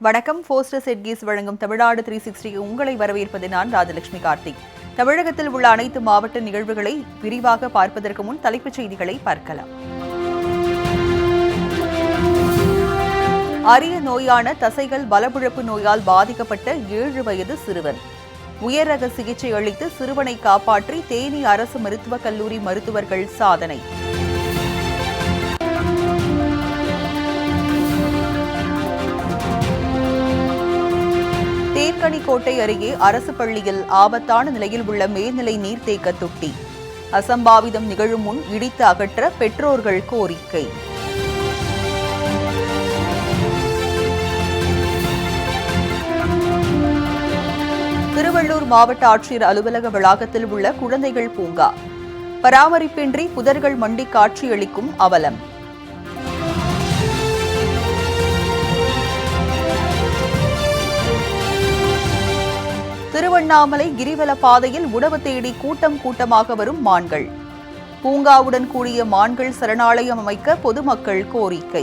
வணக்கம். போஸ்டர் செட்கீஸ் வழங்கும் தமிழ்நாடு 360 உங்களை வரவேற்பது நான் ராஜலட்சுமி கார்த்திக். தமிழகத்தில் உள்ள அனைத்து மாவட்ட நிகழ்வுகளை விரிவாக பார்ப்பதற்கு முன் தலைப்புச் செய்திகளை பார்க்கலாம். அரிய நோயான தசைகள் பலமிழப்பு நோயால் பாதிக்கப்பட்ட 7 வயது சிறுவன் உயர் ரக சிகிச்சை அளித்து சிறுவனை காப்பாற்றி தேனி அரசு மருத்துவக் கல்லூரி மருத்துவர்கள் சாதனை. தேன்கனிக்கோட்டை அருகே அரசு பள்ளியில் ஆபத்தான நிலையில் உள்ள மேல்நிலை நீர்த்தேக்க தொட்டி அசம்பாவிதம் நிகழும் முன் இடித்து அகற்ற பெற்றோர்கள் கோரிக்கை. திருவள்ளூர் மாவட்ட ஆட்சியர் அலுவலக வளாகத்தில் உள்ள குழந்தைகள் பூங்கா பராமரிப்பின்றி புதர்கள் மண்டி காட்சியளிக்கும் அவலம். திருவண்ணாமலை கிரிவல பாதையில் உணவு தேடி கூட்டம் கூட்டமாக வரும் மான்கள். பூங்காவுடன் கூடிய மான்கள் சரணாலயம் அமைக்க பொதுமக்கள் கோரிக்கை.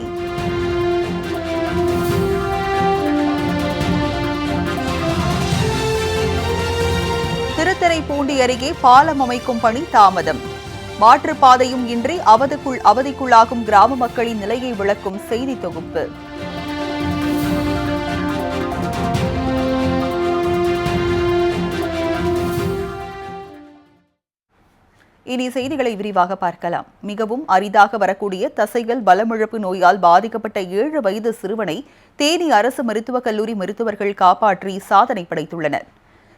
திருத்துறைப்பூண்டி அருகே பாலம் அமைக்கும் பணி தாமதம். மாற்றுப்பாதையும் இன்றி அவதிக்குள்ளாகும் கிராம மக்களின் நிலையை விளக்கும் செய்தி தொகுப்பு. இனி செய்திகளை விரிவாக பார்க்கலாம். மிகவும் அரிதாக வரக்கூடிய தசைகள் பலமிழப்பு நோயால் பாதிக்கப்பட்ட 7 வயது சிறுவனை தேனி அரசு மருத்துவக் கல்லூரி மருத்துவர்கள் காப்பாற்றி சாதனை படைத்துள்ளனர்.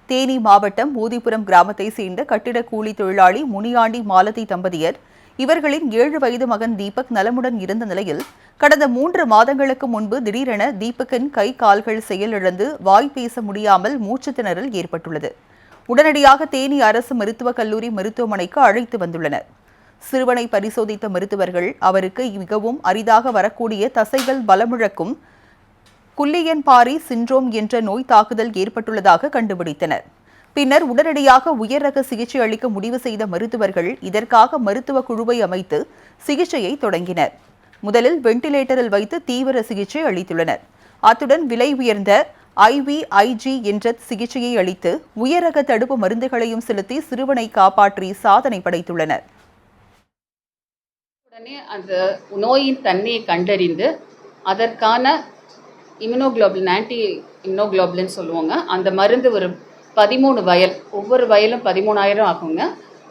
தேனி மாவட்டம் ஊதிபுரம் கிராமத்தை சேர்ந்த கட்டிட கூலி தொழிலாளி முனியாண்டி மாலதி தம்பதியர். இவர்களின் 7 வயது மகன் தீபக் நலமுடன் இருந்த நிலையில் கடந்த 3 மாதங்களுக்கு முன்பு திடீரென தீபக்கின் கை கால்கள் செயலிழந்து வாய் பேச முடியாமல் மூச்சு திணறல் ஏற்பட்டுள்ளது. உடனடியாக தேனி அரசு மருத்துவக் கல்லூரி மருத்துவமனைக்கு அழைத்து வந்துள்ளனர். சிறுவனை பரிசோதித்த மருத்துவர்கள் அவருக்கு மிகவும் அரிதாக வரக்கூடிய தசைகள் பலமிழக்கும் குல்லியன் பாரி சிண்ட்ரோம் என்ற நோய் தாக்குதல் ஏற்பட்டுள்ளதாக கண்டுபிடித்தனர். பின்னர் உடனடியாக உயர் ரக சிகிச்சை அளிக்க முடிவு செய்த மருத்துவர்கள் இதற்காக மருத்துவ குழுவை அமைத்து சிகிச்சையை தொடங்கினர். முதலில் வெண்டிலேட்டரில் வைத்து தீவிர சிகிச்சை அளித்துள்ளனர். அத்துடன் விலை உயர்ந்த IVIG என்ற சிகிச்சையை அளித்து உயர் ரக தடுப்பு மருந்துகளையும் செலுத்தி சிறுவனை காப்பாற்றி சாதனை படைத்துள்ளனர். உடனே அந்த நோயின் தன்மையை கண்டறிந்து அதற்கான இம்யூனோகுளோபுலின் ஆன்டி இம்யூனோகுளோபுலின் சொல்லுவாங்க. அந்த மருந்து ஒரு 13 வயல், ஒவ்வொரு வயலும் 13,000 ஆகுங்க.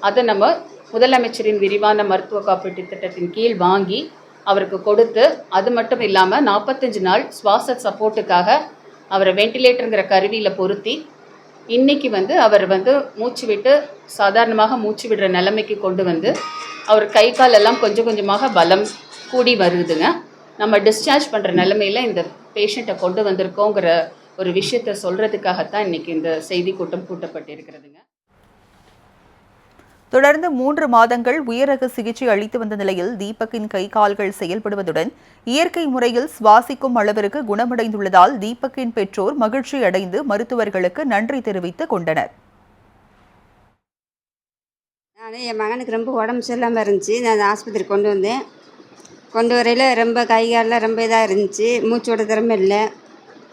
அதை நம்ம முதலமைச்சரின் விரிவான மருத்துவ காப்பீட்டு திட்டத்தின் கீழ் வாங்கி அவருக்கு கொடுத்து, அது மட்டும் இல்லாமல் 45 நாள் சுவாச சப்போர்ட்டுக்காக அவரை வெண்டிலேட்டருங்கிற கருவியில் பொருத்தி இன்னைக்கு அவர் மூச்சு விட்டு சாதாரணமாக மூச்சு விடுற நிலைமைக்கு கொண்டு வந்து அவர் கை கால் எல்லாம் கொஞ்சம் கொஞ்சமாக பலம் கூடி வருதுங்க. நம்ம டிஸ்சார்ஜ் பண்ணுற நிலைமையில் இந்த பேஷண்ட்டை கொண்டு வந்திருக்கோங்கிற ஒரு விஷயத்தை சொல்கிறதுக்காகத்தான் இன்னைக்கு இந்த செய்தி கூட்டம் கூட்டப்பட்டிருக்கிறதுங்க. தொடர்ந்து 3 மாதங்கள் உயர் ரக சிகிச்சை அளித்து வந்த நிலையில் தீபக்கின் கை கால்கள் செயல்படுவதுடன் இயற்கை முறையில் சுவாசிக்கும் அளவிற்கு குணமடைந்துள்ளதால் தீபக்கின் பெற்றோர் மகிழ்ச்சி அடைந்து மருத்துவர்களுக்கு நன்றி தெரிவித்துக் கொண்டனர். என் மகனுக்கு ரொம்ப உடம்பு சரியில்லாமல் இருந்துச்சு. நான் ஆஸ்பத்திரி கொண்டு வரையில் ரொம்ப கை காலெலாம் ரொம்ப இதாக இருந்துச்சு. மூச்சோட திறமை இல்லை.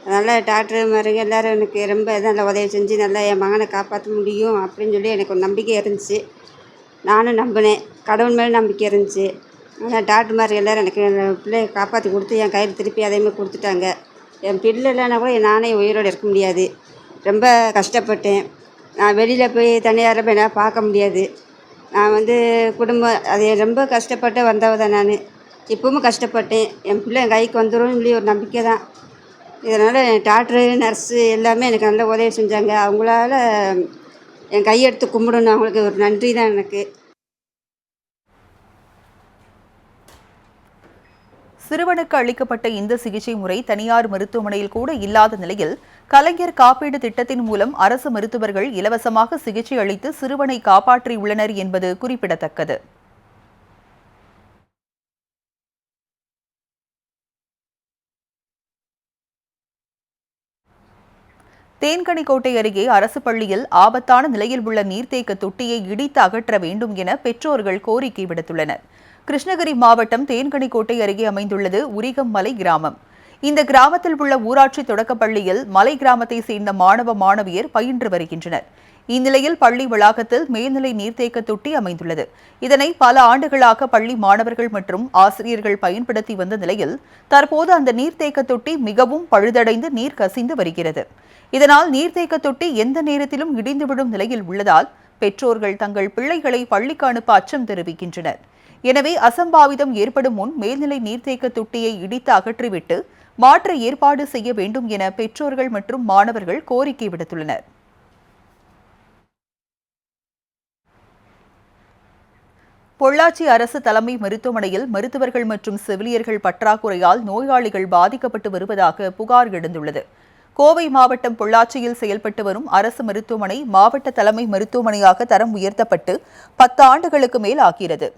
அதனால் டாக்டர் மாருங்க எல்லோரும் எனக்கு ரொம்ப நல்லா உதவி செஞ்சு நல்லா என் மகனை காப்பாற்ற முடியும் அப்படின்னு சொல்லி எனக்கு ஒரு நம்பிக்கை இருந்துச்சு. நானும் நம்பினேன். கடவுள் மேலே நம்பிக்கை இருந்துச்சு. ஆனால் டாக்டர் மாதிரி எல்லோரும் எனக்கு என் பிள்ளையை காப்பாற்றி கொடுத்து என் கையில் திருப்பி அதேமாதிரி கொடுத்துட்டாங்க. என் பிள்ளை இல்லைன்னா கூட நானே உயிரோடு இருக்க முடியாது. ரொம்ப கஷ்டப்பட்டேன். நான் வெளியில் போய் தனியார போய் நான் பார்க்க முடியாது. நான் குடும்பம் அது ரொம்ப கஷ்டப்பட்டு வந்தவ தான் நான். இப்பவும் கஷ்டப்பட்டேன். என் பிள்ளை என் கைக்கு வந்துடும் சொல்லி ஒரு நம்பிக்கை தான். இதனால் டாக்டரு நர்ஸு எல்லாமே எனக்கு நல்லா உதவி செஞ்சாங்க. அவங்களால என் கையெடுத்து கும்பிடணும். அவங்களுக்கு ஒரு நன்றி தான் எனக்கு. சிறுவனுக்கு அளிக்கப்பட்ட இந்த சிகிச்சை முறை தனியார் மருத்துவமனையில் கூட இல்லாத நிலையில் கலைஞர் காப்பீடு திட்டத்தின் மூலம் அரசு மருத்துவர்கள் இலவசமாக சிகிச்சை அளித்து சிறுவனை காப்பாற்றியுள்ளனர் என்பது குறிப்பிடத்தக்கது. தேன்கனிக்கோட்டை அருகே அரசு பள்ளியில் ஆபத்தான நிலையில் உள்ள நீர்த்தேக்க தொட்டியை இடித்து அகற்ற வேண்டும் என பெற்றோர்கள் கோரிக்கை விடுத்துள்ளனர். கிருஷ்ணகிரி மாவட்டம் தேன்கனிக்கோட்டை அருகே அமைந்துள்ளது உரிகம் மலை கிராமம். இந்த கிராமத்தில் உள்ள ஊராட்சி தொடக்கப் பள்ளியில் மலை கிராமத்தை சேர்ந்த மாணவ மாணவியர் பயின்று வருகின்றனர். இந்நிலையில் பள்ளி வளாகத்தில் மேல்நிலை நீர்த்தேக்க தொட்டி அமைந்துள்ளது. இதனை பல ஆண்டுகளாக பள்ளி மாணவர்கள் மற்றும் ஆசிரியர்கள் பயன்படுத்தி வந்த நிலையில் தற்போது அந்த நீர்த்தேக்க தொட்டி மிகவும் பழுதடைந்து நீர் கசிந்து வருகிறது. இதனால் நீர்த்தேக்க தொட்டி எந்த நேரத்திலும் இடிந்து விடும் நிலையில் உள்ளதால் பெற்றோர்கள் தங்கள் பிள்ளைகளை பள்ளிக்கு அனுப்ப அச்சம் தெரிவிக்கின்றனர். எனவே அசம்பாவிதம் ஏற்படும் முன் மேல்நிலை நீர்த்தேக்க தொட்டியை இடித்து அகற்றிவிட்டு மாற்று ஏற்பாடு செய்ய வேண்டும் என பெற்றோர்கள் மற்றும் மாணவர்கள் கோரிக்கை விடுத்துள்ளனர். பொள்ளாச்சி அரசு தலைமை மருத்துவமனையில் மருத்துவர்கள் மற்றும் செவிலியர்கள் பற்றாக்குறையால் நோயாளிகள் பாதிக்கப்பட்டு வருவதாக புகார் எழுந்துள்ளது. கோவை மாவட்டம் பொள்ளாச்சியில் செயல்பட்டு வரும் அரசு மருத்துவமனை மாவட்ட தலைமை மருத்துவமனையாக தரம் உயர்த்தப்பட்டு 10 ஆண்டுகளுக்கு மேல் ஆகிறது.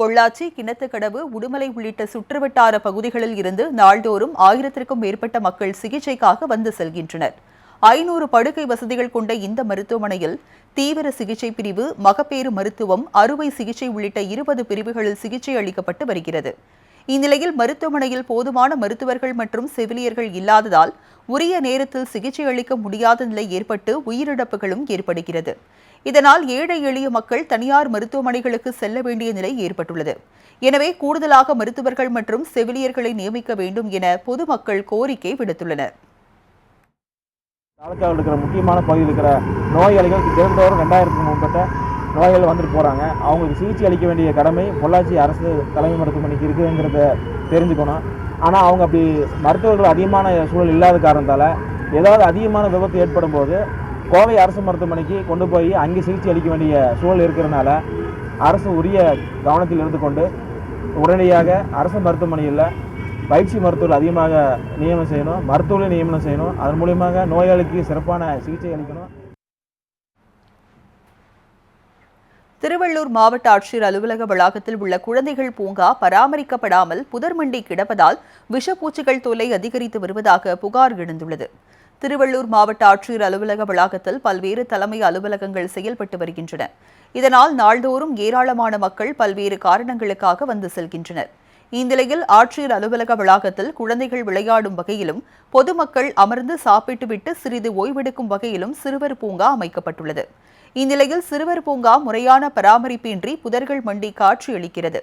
பொள்ளாச்சி, கிணத்துக்கடவு, உடுமலை உள்ளிட்ட சுற்றுவட்டார பகுதிகளில் இருந்து நாள்தோறும் 1000க்கும் மேற்பட்ட மக்கள் சிகிச்சைக்காக வந்து செல்கின்றனர். 500 படுக்கை வசதிகள் கொண்ட இந்த மருத்துவமனையில் தீவிர சிகிச்சை பிரிவு, மகப்பேறு மருத்துவம், அறுவை சிகிச்சை உள்ளிட்ட 20 பிரிவுகளில் சிகிச்சை அளிக்கப்பட்டு வருகிறது. இந்நிலையில் மருத்துவமனையில் போதுமான மருத்துவர்கள் மற்றும் செவிலியர்கள் இல்லாததால் உரிய நேரத்தில் சிகிச்சை அளிக்க முடியாத நிலை ஏற்பட்டு உயிரிழப்புகளும் ஏற்படுகிறது. இதனால் ஏழை எளிய மக்கள் தனியார் மருத்துவமனைகளுக்கு செல்ல வேண்டிய நிலை ஏற்பட்டுள்ளது. எனவே கூடுதலாக மருத்துவர்கள் மற்றும் செவிலியர்களை நியமிக்க வேண்டும் என பொதுமக்கள் கோரிக்கை விடுத்துள்ளனர். தாலுக்காவில் இருக்கிற முக்கியமான பகுதியில் இருக்கிற நோயாளிகள் தினந்தோறும் 2000க்கும் மேற்பட்ட நோயாளிகள் வந்துட்டு போகிறாங்க. அவங்களுக்கு சிகிச்சை அளிக்க வேண்டிய கடமை பொள்ளாச்சி அரசு தலைமை மருத்துவமனைக்கு இருக்குங்கிறத தெரிஞ்சுக்கணும். ஆனால் அவங்க அப்படி மருத்துவர்கள் அதிகமான சூழல் இல்லாத காரணத்தால் ஏதாவது அதிகமான விபத்து ஏற்படும் போது கோவை அரசு மருத்துவமனைக்கு கொண்டு போய் அங்கே சிகிச்சை அளிக்க வேண்டிய சூழல் இருக்கிறதுனால அரசு உரிய கவனத்தில் இருந்து கொண்டு உடனடியாக அரசு மருத்துவமனையில் பயிற்சி மருத்துவர்கள் அதிகமாக நியமனம் செய்யணும், மருத்துவர்களை நியமனம் செய்யணும். அதன் மூலியமாக நோயாளிக்கு சிறப்பான சிகிச்சை அளிக்கணும். திருவள்ளூர் மாவட்ட ஆட்சியர் அலுவலக வளாகத்தில் உள்ள குழந்தைகள் பூங்கா பராமரிக்கப்படாமல் புதர்மண்டி கிடப்பதால் விஷப்பூச்சிகள் தொல்லை அதிகரித்து வருவதாக புகார் எழுந்துள்ளது. திருவள்ளூர் மாவட்ட ஆட்சியர் அலுவலக வளாகத்தில் பல்வேறு தலைமை அலுவலகங்கள் செயல்பட்டு வருகின்றன. இதனால் நாள்தோறும் ஏராளமான மக்கள் பல்வேறு காரணங்களுக்காக வந்து செல்கின்றனர். இந்நிலையில் ஆட்சியர் அலுவலக வளாகத்தில் குழந்தைகள் விளையாடும் வகையிலும் பொதுமக்கள் அமர்ந்து சாப்பிட்டுவிட்டு சிறிது ஓய்வெடுக்கும் வகையிலும் சிறுவர் பூங்கா அமைக்கப்பட்டுள்ளது. இந்நிலையில் சிறுவர் பூங்கா முறையான பராமரிப்பின்றி புதர்கள் மண்டி காட்சியளிக்கிறது.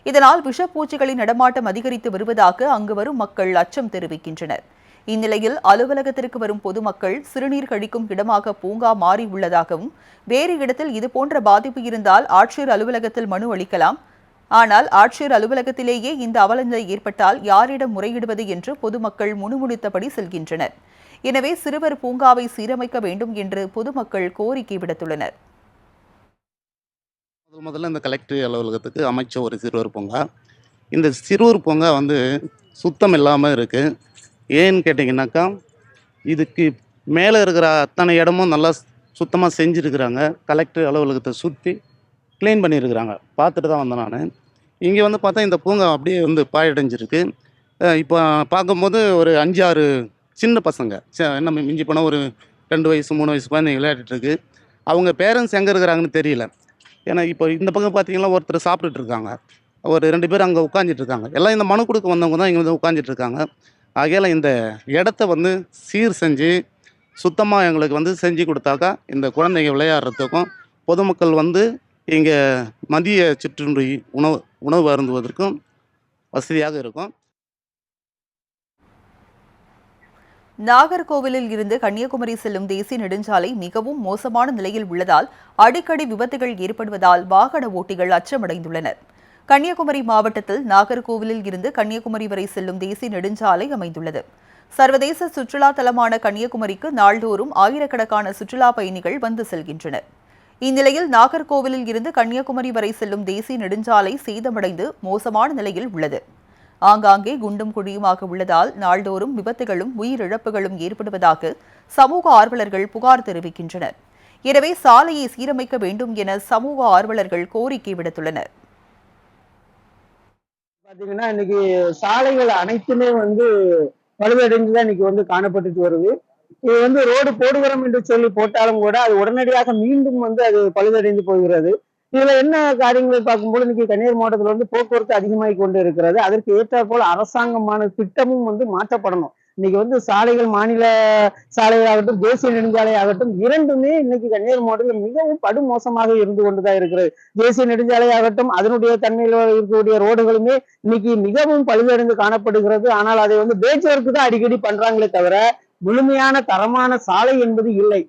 இதனால் விஷப்பூச்சிகளின் நடமாட்டம் அதிகரித்து வருவதாக அங்கு வரும் மக்கள் அச்சம் தெரிவிக்கின்றனர். இந்நிலையில் அலுவலகத்திற்கு வரும் பொதுமக்கள் சிறுநீர் கழிக்கும் இடமாக பூங்கா மாறி உள்ளதாகவும் வேறு இடத்தில் இதுபோன்ற பாதிப்பு இருந்தால் ஆட்சியர் அலுவலகத்தில் மனு அளிக்கலாம். ஆனால் ஆட்சியர் அலுவலகத்திலேயே இந்த அவலநிலை ஏற்பட்டால் யாரிடம் முறையிடுவது என்று பொதுமக்கள் முணுமுணுத்தபடி செல்கின்றனர். எனவே சிறுவர் பூங்காவை சீரமைக்க வேண்டும் என்று பொதுமக்கள் கோரிக்கை விடுத்துள்ளனர். முதல்ல இந்த கலெக்டர் அலுவலகத்துக்கு அமைச்ச ஒரு சிறுவர் பூங்கா. இந்த சிறுவர் பூங்கா சுத்தம் இல்லாமல் இருக்குது. ஏன்னு கேட்டிங்கனாக்கா, இதுக்கு மேலே இருக்கிற அத்தனை இடமும் நல்லா சுத்தமாக செஞ்சுருக்கிறாங்க. கலெக்டர் அலுவலகத்தை சுற்றி க்ளீன் பண்ணியிருக்கிறாங்க. பார்த்துட்டு தான் வந்தேன் நான். இங்கே பார்த்தா இந்த பூங்கா அப்படியே பாழடைஞ்சிருக்கு. இப்போ பார்க்கும்போது ஒரு 5-6 சின்ன பசங்க, என்ன மிஞ்சி போனால் ஒரு 2 வயசு 3 வயசு குழந்தைங்க விளையாடிட்டுருக்கு. அவங்க பேரண்ட்ஸ் எங்கே இருக்கிறாங்கன்னு தெரியல. ஏன்னா இப்போ இந்த பக்கம் பார்த்தீங்கன்னா ஒருத்தர் சாப்பிட்டுட்டு இருக்காங்க, ஒரு 2 பேர் அங்கே உட்காந்துட்டு இருக்காங்க. எல்லாம் இந்த மனு கொடுக்க வந்தவங்க தான் இங்கே உட்காந்துட்டு இருக்காங்க. ஆகையால் இந்த இடத்த சீர் செஞ்சு சுத்தமாக எங்களுக்கு செஞ்சு கொடுத்தாக்கா இந்த குழந்தைங்க விளையாடுறதுக்கும் பொதுமக்கள் இங்கே மதிய சிற்றுண்டி உணவு அருந்துவதற்கும் வசதியாக இருக்கும். நாகர்கோவிலில் இருந்து கன்னியாகுமரி செல்லும் தேசிய நெடுஞ்சாலை மிகவும் மோசமான நிலையில் உள்ளதால் அடிக்கடி விபத்துகள் ஏற்படுவதால் வாகன ஓட்டிகள் அச்சமடைந்துள்ளனர். கன்னியாகுமரி மாவட்டத்தில் நாகர்கோவிலில் இருந்து கன்னியாகுமரி வரை செல்லும் தேசிய நெடுஞ்சாலை அமைந்துள்ளது. சர்வதேச சுற்றுலா தலமான கன்னியாகுமரிக்கு நாள்தோறும் ஆயிரக்கணக்கான சுற்றுலா பயணிகள் வந்து செல்கின்றனர். இந்நிலையில் நாகர்கோவிலில் இருந்து கன்னியாகுமரி வரை செல்லும் தேசிய நெடுஞ்சாலை சேதமடைந்து மோசமான நிலையில் உள்ளது. ஆங்காங்கே குண்டும் குழியுமாக உள்ளதால் நாள்தோறும் விபத்துகளும் உயிரிழப்புகளும் ஏற்படுவதாக சமூக ஆர்வலர்கள் புகார் தெரிவிக்கின்றனர். எனவே சாலையை சீரமைக்க வேண்டும் என சமூக ஆர்வலர்கள் கோரிக்கை விடுத்துள்ளனர். பாத்தீங்கன்னா இன்னைக்கு சாலைகள் அனைத்துமே பழுதடைந்துதான் இன்னைக்கு காணப்பட்டு வருது. இது ரோடு போடுகிறோம் என்று சொல்லி போட்டாலும் கூட அது உடனடியாக மீண்டும் அது பழுதடைந்து போகிறது. இதுல என்ன காரியங்களை பார்க்கும்போது இன்னைக்கு கன்னியாகுமரி மாவட்டத்தில் வந்து போக்குவரத்து அதிகமாகி கொண்டு இருக்கிறது. அதற்கு ஏற்றாற் போல அரசாங்கமான திட்டமும் வந்து மாற்றப்படணும். இன்னைக்கு வந்து சாலைகள் மாநில சாலையாகட்டும், தேசிய நெடுஞ்சாலை ஆகட்டும், இரண்டுமே இன்னைக்கு கன்னியாகுமரி மாவட்டத்தில் மிகவும் படுமோசமாக இருந்து கொண்டுதான் இருக்கிறது. தேசிய நெடுஞ்சாலை ஆகட்டும், அதனுடைய தன்மையில் இருக்கக்கூடிய ரோடுகளுமே இன்னைக்கு மிகவும் பழுதடைந்து காணப்படுகிறது. ஆனால் அதை வந்து பேச்சு ஒர்க்கு தான் அடிக்கடி பண்றாங்களே தவிர முழுமையான தரமான சாலை என்பது இல்லை.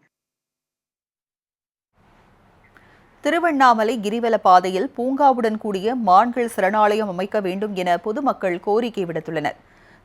திருவண்ணாமலை கிரிவல பாதையில் பூங்காவுடன் கூடிய மான்கள் சரணாலயம் அமைக்க வேண்டும் என பொதுமக்கள் கோரிக்கை விடுத்துள்ளனர்.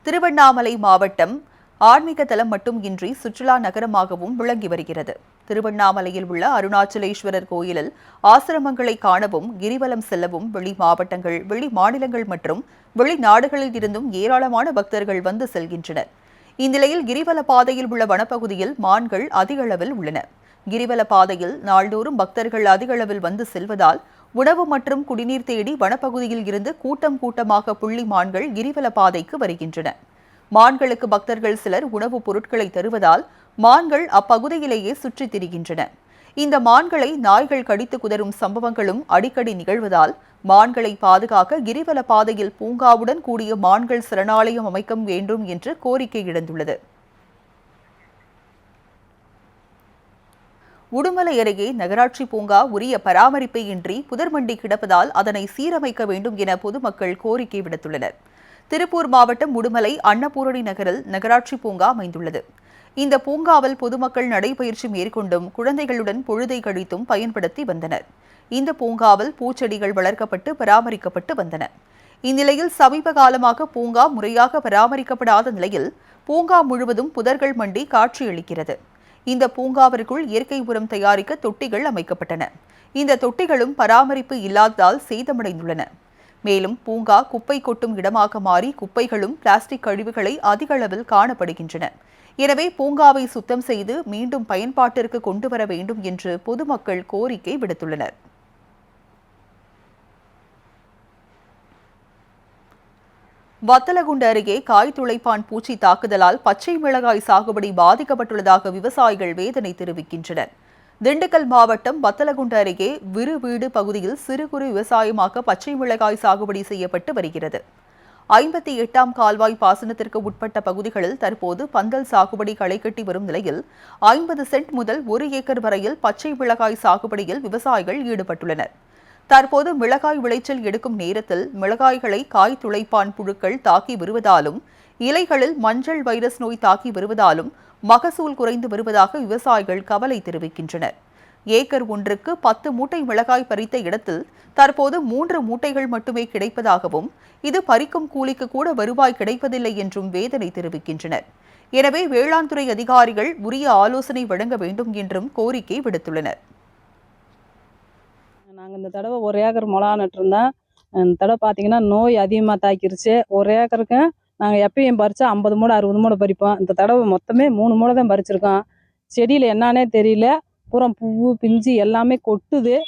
திருவண்ணாமலை மாவட்டம் ஆன்மீக தலம் மட்டுமின்றி சுற்றுலா நகரமாகவும் விளங்கி வருகிறது. திருவண்ணாமலையில் உள்ள அருணாச்சலேஸ்வரர் கோயிலில் ஆசிரமங்களை காணவும் கிரிவலம் செல்லவும் வெளி மாவட்டங்கள், வெளி மாநிலங்கள் மற்றும் வெளிநாடுகளில் இருந்தும் ஏராளமான பக்தர்கள் வந்து செல்கின்றனர். இந்நிலையில் கிரிவல பாதையில் உள்ள வனப்பகுதியில் மான்கள் அதிக அளவில் உள்ளன. கிரிவல பாதையில் நாள்தோறும் பக்தர்கள் அதிக அளவில் வந்து செல்வதால் உணவு மற்றும் குடிநீர் தேடி வனப்பகுதியில் இருந்து கூட்டம் கூட்டமாக புள்ளி மான்கள் கிரிவல பாதைக்கு வருகின்றன. மான்களுக்கு பக்தர்கள் சிலர் உணவுப் பொருட்களை தருவதால் மான்கள் அப்பகுதியிலேயே சுற்றித் திரிகின்றன. இந்த மான்களை நாய்கள் கடித்து குதறும் சம்பவங்களும் அடிக்கடி நிகழ்வதால் மான்களை பாதுகாக்க கிரிவல பாதையில் பூங்காவுடன் கூடிய மான்கள் சரணாலயம் அமைக்க வேண்டும் என்று கோரிக்கை எழுந்துள்ளது. உடுமலை அருகே நகராட்சி பூங்கா உரிய பராமரிப்பை இன்றி புதர்மண்டி கிடப்பதால் அதனை சீரமைக்க வேண்டும் என பொதுமக்கள் கோரிக்கை விடுத்துள்ளனர். திருப்பூர் மாவட்டம் உடுமலை அன்னபூரணி நகரில் நகராட்சி பூங்கா அமைந்துள்ளது. இந்த பூங்காவில் பொதுமக்கள் நடைபயிற்சி மேற்கொண்டும் குழந்தைகளுடன் பொழுதை கழித்தும் பயன்படுத்தி வந்தனர். இந்த பூங்காவில் பூச்செடிகள் வளர்க்கப்பட்டு பராமரிக்கப்பட்டு வந்தன. இந்நிலையில் சமீப காலமாக பூங்கா முறையாக பராமரிக்கப்படாத நிலையில் பூங்கா முழுவதும் புதர்கள் மண்டி காட்சியளிக்கிறது. இந்த பூங்காவிற்குள் இயற்கை உரம் தயாரிக்க தொட்டிகள் அமைக்கப்பட்டன. இந்த தொட்டிகளும் பராமரிப்பு இல்லாததால் சேதமடைந்துள்ளன. மேலும் பூங்கா குப்பை கொட்டும் இடமாக மாறி குப்பைகளும் பிளாஸ்டிக் கழிவுகளை அதிக அளவில் காணப்படுகின்றன. எனவே பூங்காவை சுத்தம் செய்து மீண்டும் பயன்பாட்டிற்கு கொண்டு வர வேண்டும் என்று பொதுமக்கள் கோரிக்கை விடுத்துள்ளனர். வத்தலகுண்டு அருகே காய் துளைப்பான் பூச்சி தாக்குதலால் பச்சை மிளகாய் சாகுபடி பாதிக்கப்பட்டுள்ளதாக விவசாயிகள் வேதனை தெரிவிக்கின்றனர். திண்டுக்கல் மாவட்டம் வத்தலகுண்டு அருகே விருவீடு பகுதியில் சிறு குறு விவசாயமாக பச்சை மிளகாய் சாகுபடி செய்யப்பட்டு வருகிறது. 58ஆம் கால்வாய் பாசனத்திற்கு உட்பட்ட பகுதிகளில் தற்போது பந்தல் சாகுபடி களைகட்டி வரும் நிலையில் 50 சென்ட் முதல் 1 ஏக்கர் வரையில் பச்சை மிளகாய் சாகுபடியில் விவசாயிகள் ஈடுபட்டுள்ளனர். தற்போது மிளகாய் விளைச்சல் எடுக்கும் நேரத்தில் மிளகாய்களை காய் துளைப்பான் புழுக்கள் தாக்கி வருவதாலும் இலைகளில் மஞ்சள் வைரஸ் நோய் தாக்கி வருவதாலும் மகசூல் குறைந்து வருவதாக விவசாயிகள் கவலை தெரிவிக்கின்றனர். ஏக்கர் ஒன்றுக்கு 10 மூட்டை மிளகாய் பறித்த இடத்தில் தற்போது 3 மூட்டைகள் மட்டுமே கிடைப்பதாகவும் இது பறிக்கும் கூலிக்கு கூட வருவாய் கிடைப்பதில்லை என்றும் வேதனை தெரிவிக்கின்றனர். எனவே வேளாண் துறை அதிகாரிகள் உரிய ஆலோசனை வழங்க வேண்டும் என்றும் கோரிக்கை விடுத்துள்ளனர். நாங்கள் இந்த தடவை 1 ஏக்கர் மிளகா நட்டுருந்தோம். இந்த தடவை பார்த்தீங்கன்னா நோய் அதிகமாக தாக்கிருச்சு. 1 ஏக்கருக்கு நாங்கள் எப்பயும் பறித்தா 50 மூடை 60 மூடை பறிப்போம். இந்த தடவை மொத்தமே 3 மூடை தான் பறிச்சிருக்கோம். செடியில் என்னன்னே தெரியல, பூரம் பூ பிஞ்சு எல்லாமே கொட்டுது.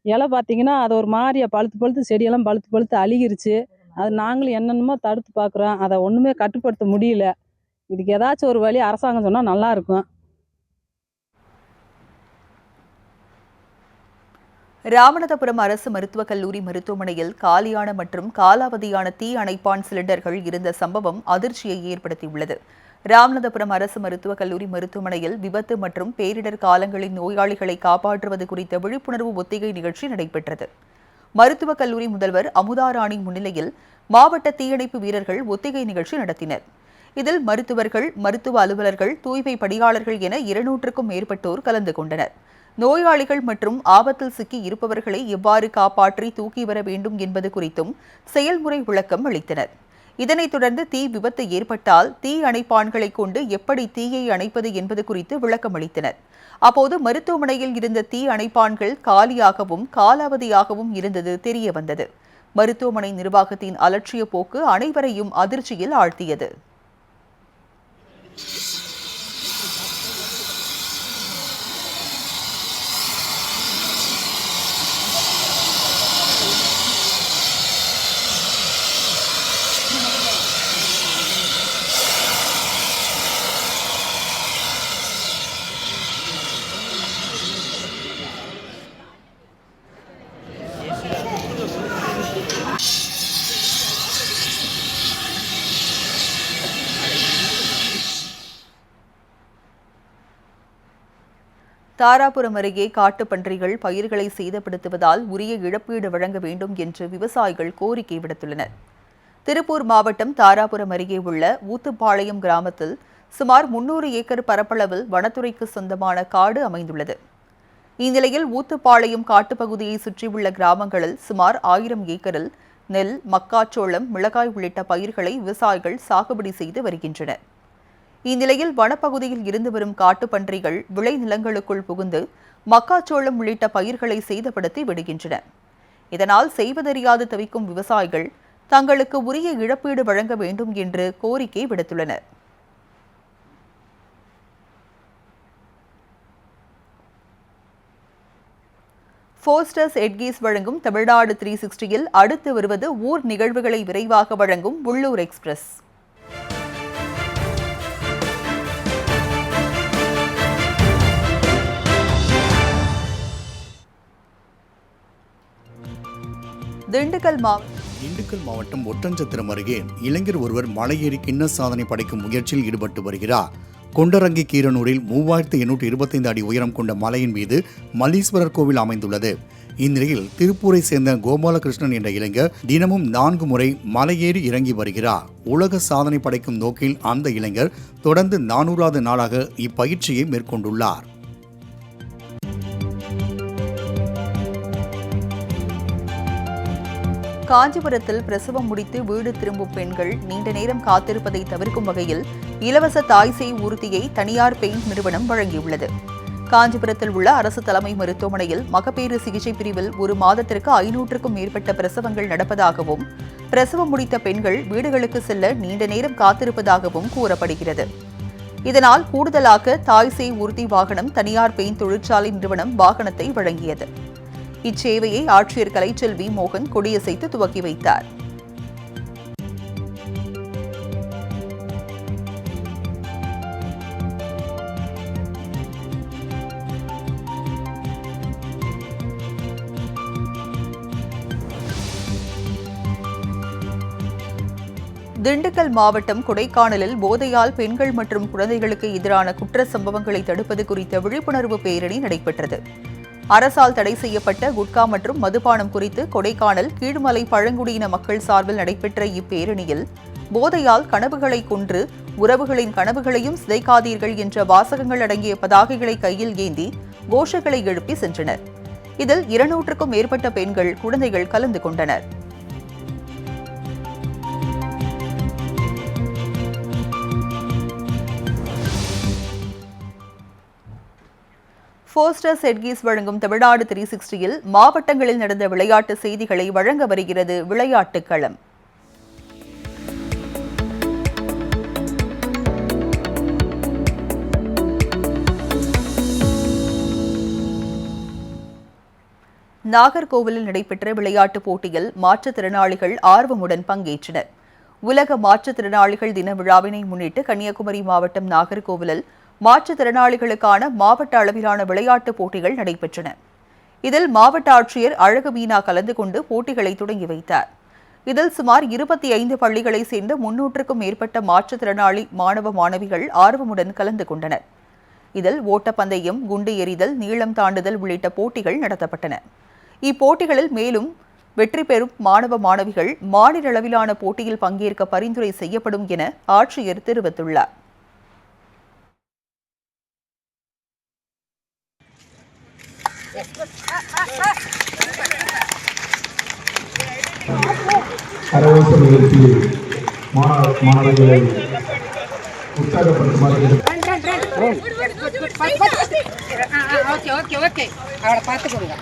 இலை பார்த்தீங்கன்னா அது ஒரு மாதிரியா பழுத்து செடியெல்லாம் பழுத்து அழுகிருச்சு. அது நாங்களும் என்னென்னமோ தடுத்து பார்க்குறோம். அதை ஒன்றுமே கட்டுப்படுத்த முடியல. இதுக்கு ஏதாச்சும் ஒரு வழி அரசாங்கம் சொன்னால் நல்லாயிருக்கும். ராமநாதபுரம் அரசு மருத்துவக் கல்லூரி மருத்துவமனையில் காலியான மற்றும் காலாவதியான தீ அணைப்பான் சிலிண்டர்கள் இருந்த சம்பவம் அதிர்ச்சியை ஏற்படுத்தியுள்ளது. ராமநாதபுரம் அரசு மருத்துவக் கல்லூரி மருத்துவமனையில் விபத்து மற்றும் பேரிடர் காலங்களில் நோயாளிகளை காப்பாற்றுவது குறித்த விழிப்புணர்வு ஒத்திகை நிகழ்ச்சி நடைபெற்றது. மருத்துவக் கல்லூரி முதல்வர் அமுதாராணி முன்னிலையில் மாவட்ட தீயணைப்பு வீரர்கள் ஒத்திகை நிகழ்ச்சி நடத்தினர். இதில் மருத்துவர்கள், மருத்துவ அலுவலர்கள், தூய்மை பணியாளர்கள் என 200க்கும் மேற்பட்டோர் கலந்து கொண்டனர். நோயாளிகள் மற்றும் ஆபத்தில் சிக்கி இருப்பவர்களை எவ்வாறு காப்பாற்றி தூக்கி வர வேண்டும் என்பது குறித்தும் செயல்முறை விளக்கம் அளித்தனர். இதனைத் தொடர்ந்து தீ விபத்து ஏற்பட்டால் தீ அணைப்பான்களை கொண்டு எப்படி தீயை அணைப்பது என்பது குறித்து விளக்கம் அளித்தனர். அப்போது மருத்துவமனையில் இருந்த தீ அணைப்பான்கள் காலியாகவும் காலாவதியாகவும் இருந்தது தெரியவந்தது. மருத்துவமனை நிர்வாகத்தின் அலட்சிய போக்கு அனைவரையும் அதிர்ச்சியில் ஆழ்த்தியது. தாராபுரம் அருகே காட்டுப்பன்றிகள் பயிர்களை சேதப்படுத்துவதால் உரிய இழப்பீடு வழங்க வேண்டும் என்று விவசாயிகள் கோரிக்கை விடுத்துள்ளனர். திருப்பூர் மாவட்டம் தாராபுரம் அருகே உள்ள ஊத்துப்பாளையம் கிராமத்தில் சுமார் 300 ஏக்கர் பரப்பளவில் வனத்துறைக்கு சொந்தமான காடு அமைந்துள்ளது. இந்நிலையில் ஊத்துப்பாளையம் காட்டுப்பகுதியை சுற்றியுள்ள கிராமங்களில் சுமார் 1000 ஏக்கரில் நெல், மக்காச்சோளம், மிளகாய் உள்ளிட்ட பயிர்களை விவசாயிகள் சாகுபடி செய்து வருகின்றனர். இந்நிலையில் வனப்பகுதியில் இருந்து வரும் காட்டுப்பன்றிகள் விளைநிலங்களுக்குள் புகுந்து மக்காச்சோளம் உள்ளிட்ட பயிர்களை சேதப்படுத்தி விடுகின்றன. இதனால் செய்வதறியாது தவிக்கும் விவசாயிகள் தங்களுக்கு உரிய இழப்பீடு வழங்க வேண்டும் என்று கோரிக்கை விடுத்துள்ளனர். ஃபோஸ்டர்ஸ் எட்கீஸ் வழங்கும் தமிழ்நாடு 360யில் அடுத்து வருவது ஊர் நிகழ்வுகளை விரைவாக வழங்கும் உள்ளூர் எக்ஸ்பிரஸ். திண்டுக்கல் மாவட்டம் ஒட்டன்சத்திரம் அருகே இளைஞர் ஒருவர் மலையேறி கின்னஸ் சாதனை படைக்கும் முயற்சியில் ஈடுபட்டு வருகிறார். கொண்டரங்கி கீரனூரில் 3825 அடி உயரம் கொண்ட மலையின் மீது மல்லீஸ்வரர் கோவில் அமைந்துள்ளது. இந்நிலையில் திருப்பூரை சேர்ந்த கோபாலகிருஷ்ணன் என்ற இளைஞர் தினமும் 4 முறை மலையேறி இறங்கி வருகிறார். உலக சாதனை படைக்கும் நோக்கில் அந்த இளைஞர் தொடர்ந்து 400வது நாளாக இப்பயிற்சியை மேற்கொண்டுள்ளார். காஞ்சிபுரத்தில் பிரசவம் முடித்து வீடு திரும்பும் பெண்கள் நீண்ட நேரம் காத்திருப்பதை தவிர்க்கும் வகையில் இலவச தாய்சேய் ஊர்தியை தனியார் பெயிண்ட் நிறுவனம் வழங்கியுள்ளது. காஞ்சிபுரத்தில் உள்ள அரசு தலைமை மருத்துவமனையில் மகப்பேறு சிகிச்சை பிரிவில் ஒரு மாதத்திற்கு 500க்கும் மேற்பட்ட பிரசவங்கள் நடப்பதாகவும் பிரசவம் முடித்த பெண்கள் வீடுகளுக்கு செல்ல நீண்ட நேரம் காத்திருப்பதாகவும் கூறப்படுகிறது. இதனால் கூடுதலாக தாய்சேய் ஊர்தி வாகனம் தனியார் பெயிண்ட் தொழிற்சாலை நிறுவனம் வாகனத்தை வழங்கியது. இச்சேவையை ஆட்சியர் கலைச்செல்வி மோகன் கொடியசைத்து துவக்கி வைத்தார். திண்டுக்கல் மாவட்டம் கொடைக்கானலில் போதையால் பெண்கள் மற்றும் குழந்தைகளுக்கு எதிரான குற்ற சம்பவங்களை தடுப்பது குறித்த விழிப்புணர்வு பேரணி நடைபெற்றது. அரசால் தடை செய்யப்பட்ட குட்கா மற்றும் மதுபானம் குறித்து கொடைக்கானல் கீழ்மலை பழங்குடியின மக்கள் சார்பில் நடைபெற்ற இப்பேரணியில் போதையால் கனவுகளை கொன்று உறவுகளின் கனவுகளையும் சிதைக்காதீர்கள் என்ற வாசகங்கள் அடங்கிய பதாகைகளை கையில் ஏந்தி கோஷங்களை எழுப்பி சென்றனர். இதில் 200க்கும் மேற்பட்ட பெண்கள், குழந்தைகள் கலந்து கொண்டனர். ஃபோஸ்டர்ஸ் எட்கீஸ் வழங்கும் தமிழ்நாடு 360யில் மாவட்டங்களில் நடந்த விளையாட்டு செய்திகளை வழங்க வருகிறது விளையாட்டுக் களம். நாகர்கோவிலில் நடைபெற்ற விளையாட்டுப் போட்டியில் மாற்றுத்திறனாளிகள் ஆர்வமுடன் பங்கேற்றனர். உலக மாற்றுத்திறனாளிகள் தின விழாவினை முன்னிட்டு கன்னியாகுமரி மாவட்டம் நாகர்கோவிலில் மாற்றுத்திறனாளிகளுக்கான மாவட்ட அளவிலான விளையாட்டுப் போட்டிகள் நடைபெற்றன. இதில் மாவட்ட ஆட்சியர் அழகு மீனா கலந்து கொண்டு போட்டிகளை தொடங்கி வைத்தார். இதில் சுமார் 25 பள்ளிகளைச் சேர்ந்த 300க்கும் மேற்பட்ட மாற்றுத்திறனாளி மாணவ மாணவிகள் ஆர்வமுடன் கலந்து கொண்டனர். இதில் ஓட்டப்பந்தயம், குண்டு எறிதல், நீளம் தாண்டுதல் உள்ளிட்ட போட்டிகள் நடத்தப்பட்டன. இப்போட்டிகளில் மேலும் வெற்றி பெறும் மாணவ மாணவிகள் மாநில அளவிலான போட்டியில் பங்கேற்க பரிந்துரை செய்யப்படும் என ஆட்சியர் தெரிவித்துள்ளார். கரகோஷ நிகழ்ச்சியில் மாணவர்களை உற்சாகப்படுத்துமாறு அவளை பார்த்துக்கோங்க.